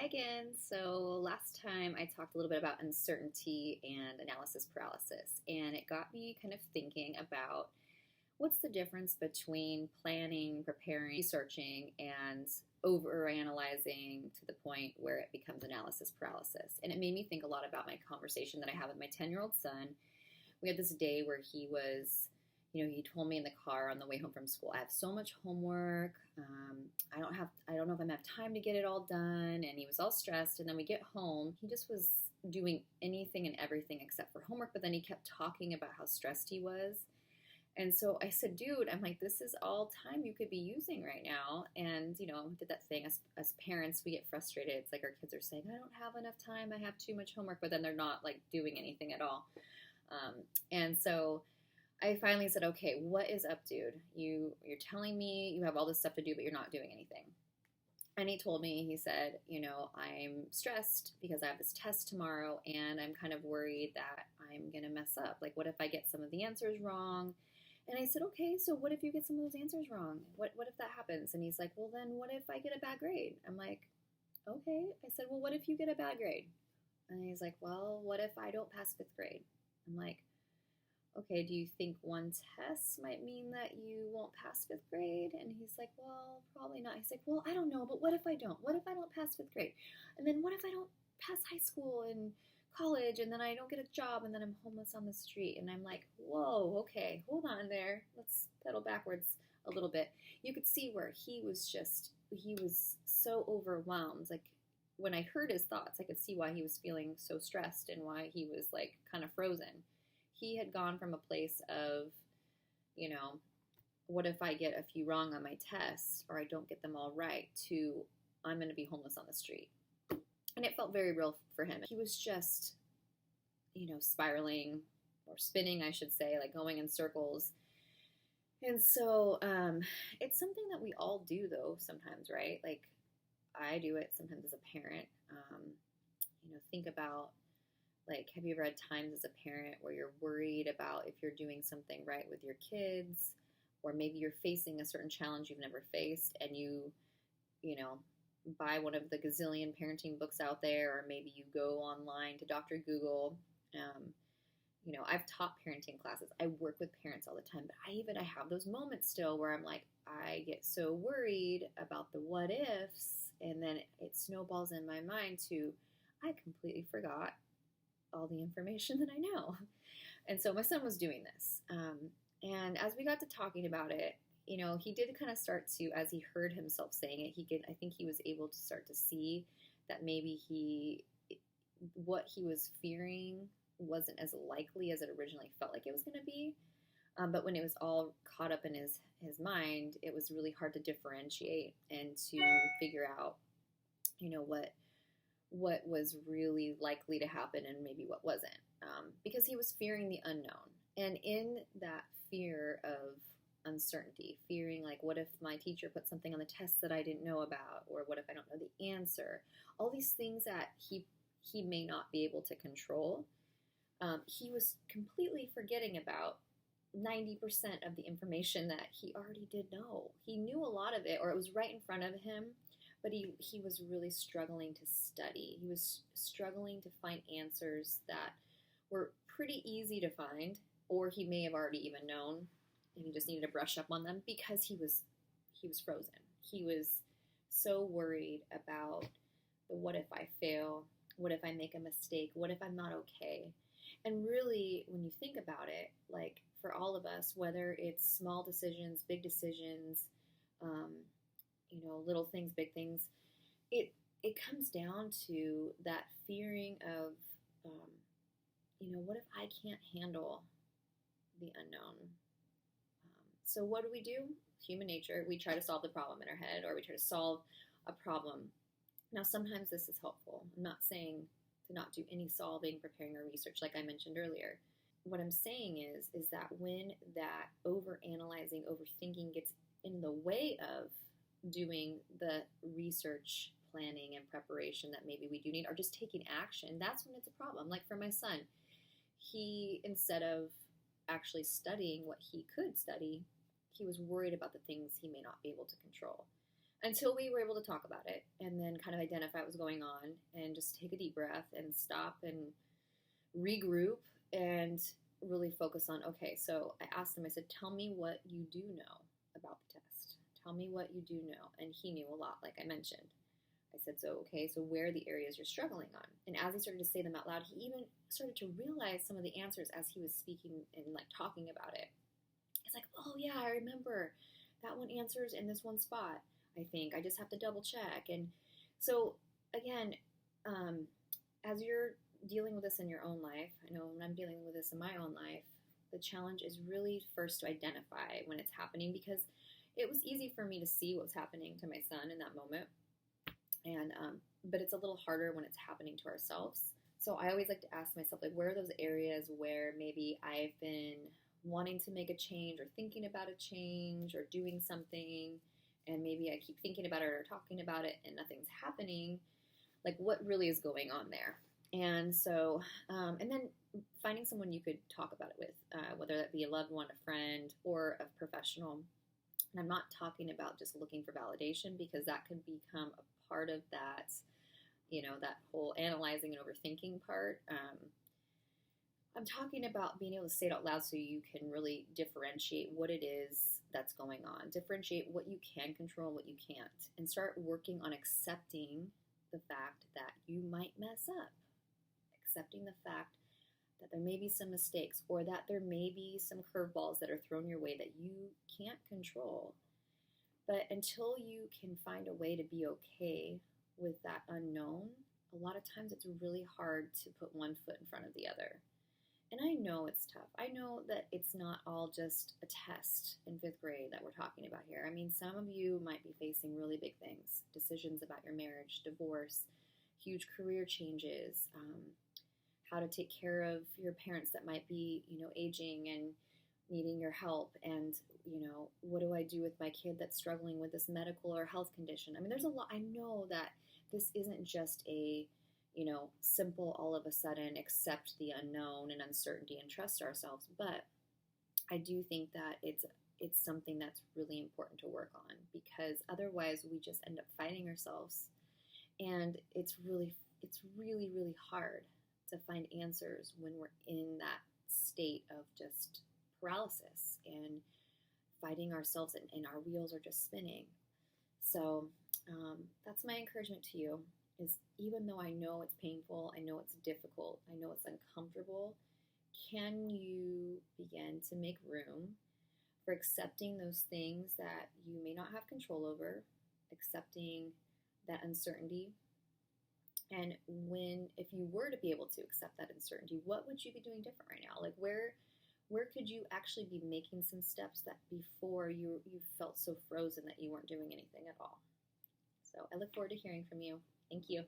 Hi again. So, last time I talked a little bit about uncertainty and analysis paralysis, and it got me kind of thinking about what's the difference between planning, preparing, researching, and overanalyzing to the point where it becomes analysis paralysis. And it made me think a lot about my conversation that I have with my 10-year-old son. We had this day where he told me in the car on the way home from school, I have so much homework. I don't know if I'm gonna have time to get it all done. And he was all stressed. And then we get home, he just was doing anything and everything except for homework. But then he kept talking about how stressed he was. And so I said, dude, I'm like, this is all time you could be using right now. And, did that thing as parents, we get frustrated. It's like our kids are saying, I don't have enough time. I have too much homework, but then they're not like doing anything at all. And so I finally said, okay, what is up, dude? You're telling me you have all this stuff to do, but you're not doing anything. And he told me, he said, I'm stressed because I have this test tomorrow and I'm kind of worried that I'm going to mess up. Like, what if I get some of the answers wrong? And I said, okay, so what if you get some of those answers wrong? What if that happens? And he's like, well, then what if I get a bad grade? I'm like, okay. I said, well, what if you get a bad grade? And he's like, well, what if I don't pass fifth grade? I'm like, okay, do you think one test might mean that you won't pass fifth grade? And he's like, well, probably not. He's like, well, I don't know, but what if I don't? What if I don't pass fifth grade? And then what if I don't pass high school and college and then I don't get a job and then I'm homeless on the street? And I'm like, whoa, okay, hold on there. Let's pedal backwards a little bit. You could see where he was so overwhelmed. Like, when I heard his thoughts, I could see why he was feeling so stressed and why he was like kind of frozen. He had gone from a place of, what if I get a few wrong on my tests or I don't get them all right, to I'm going to be homeless on the street. And it felt very real for him. He was just, spiraling or spinning, I should say, like going in circles. And so it's something that we all do, though, sometimes, right? Like, I do it sometimes as a parent. Think about, like, have you ever had times as a parent where you're worried about if you're doing something right with your kids, or maybe you're facing a certain challenge you've never faced and you know, buy one of the gazillion parenting books out there, or maybe you go online to Dr. Google. I've taught parenting classes. I work with parents all the time, but I have those moments still where I'm like, I get so worried about the what ifs, and then it snowballs in my mind to, I completely forgot all the information that I know. And so my son was doing this. And as we got to talking about it, he did kind of start to, as he heard himself saying it, I think he was able to start to see that maybe what he was fearing wasn't as likely as it originally felt like it was going to be. But when it was all caught up in his mind, it was really hard to differentiate and to figure out, what was really likely to happen and maybe what wasn't, because he was fearing the unknown. And in that fear of uncertainty, fearing like, what if my teacher put something on the test that I didn't know about, or what if I don't know the answer, all these things that he may not be able to control, he was completely forgetting about 90% of the information that he already did know. He knew a lot of it, or it was right in front of him, but he was really struggling to study. He was struggling to find answers that were pretty easy to find, or he may have already even known, and he just needed to brush up on them because he was frozen. He was so worried about the what if I fail, what if I make a mistake, what if I'm not okay. And really, when you think about it, like for all of us, whether it's small decisions, big decisions, little things, big things, it comes down to that fearing of, what if I can't handle the unknown? So what do? Human nature, we try to solve the problem in our head, or we try to solve a problem. Now, sometimes this is helpful. I'm not saying to not do any solving, preparing, or research, like I mentioned earlier. What I'm saying is that when that overanalyzing, overthinking gets in the way of doing the research, planning, and preparation that maybe we do need, or just taking action, that's when it's a problem. Like for my son, he, instead of actually studying what he could study, he was worried about the things he may not be able to control. until we were able to talk about it and then kind of identify what was going on and just take a deep breath and stop and regroup and really focus on, okay, so I asked him, I said, tell me what you do know about the test. Tell me what you do know. And he knew a lot, like I mentioned. I said, so, okay, so where are the areas you're struggling on? And as he started to say them out loud, he even started to realize some of the answers as he was speaking and like talking about it. It's like, oh yeah, I remember that one answers in this one spot. I think I just have to double check. And so again, as you're dealing with this in your own life, I know when I'm dealing with this in my own life, the challenge is really first to identify when it's happening, because it was easy for me to see what was happening to my son in that moment, and but it's a little harder when it's happening to ourselves. So I always like to ask myself, like, where are those areas where maybe I've been wanting to make a change or thinking about a change or doing something, and maybe I keep thinking about it or talking about it and nothing's happening. Like, what really is going on there? And so, and then finding someone you could talk about it with, whether that be a loved one, a friend, or a professional. And I'm not talking about just looking for validation, because that could become a part of that, that whole analyzing and overthinking part. I'm talking about being able to say it out loud so you can really differentiate what it is that's going on, differentiate what you can control, what you can't, and start working on accepting the fact that you might mess up, accepting the fact that there may be some mistakes or that there may be some curveballs that are thrown your way that you can't control. But until you can find a way to be okay with that unknown, a lot of times it's really hard to put one foot in front of the other. And I know it's tough. I know that it's not all just a test in fifth grade that we're talking about here. I mean, some of you might be facing really big things, decisions about your marriage, divorce, huge career changes, how to take care of your parents that might be, aging and needing your help. And, what do I do with my kid that's struggling with this medical or health condition? I mean, there's a lot. I know that this isn't just a simple all of a sudden accept the unknown and uncertainty and trust ourselves. But I do think that it's something that's really important to work on, because otherwise we just end up fighting ourselves, and it's really, really hard to find answers when we're in that state of just paralysis and fighting ourselves, and our wheels are just spinning. So that's my encouragement to you, is even though I know it's painful, I know it's difficult, I know it's uncomfortable, can you begin to make room for accepting those things that you may not have control over, accepting that uncertainty? And if you were to be able to accept that uncertainty, what would you be doing different right now? Like, where could you actually be making some steps that before you felt so frozen that you weren't doing anything at all? So I look forward to hearing from you. Thank you.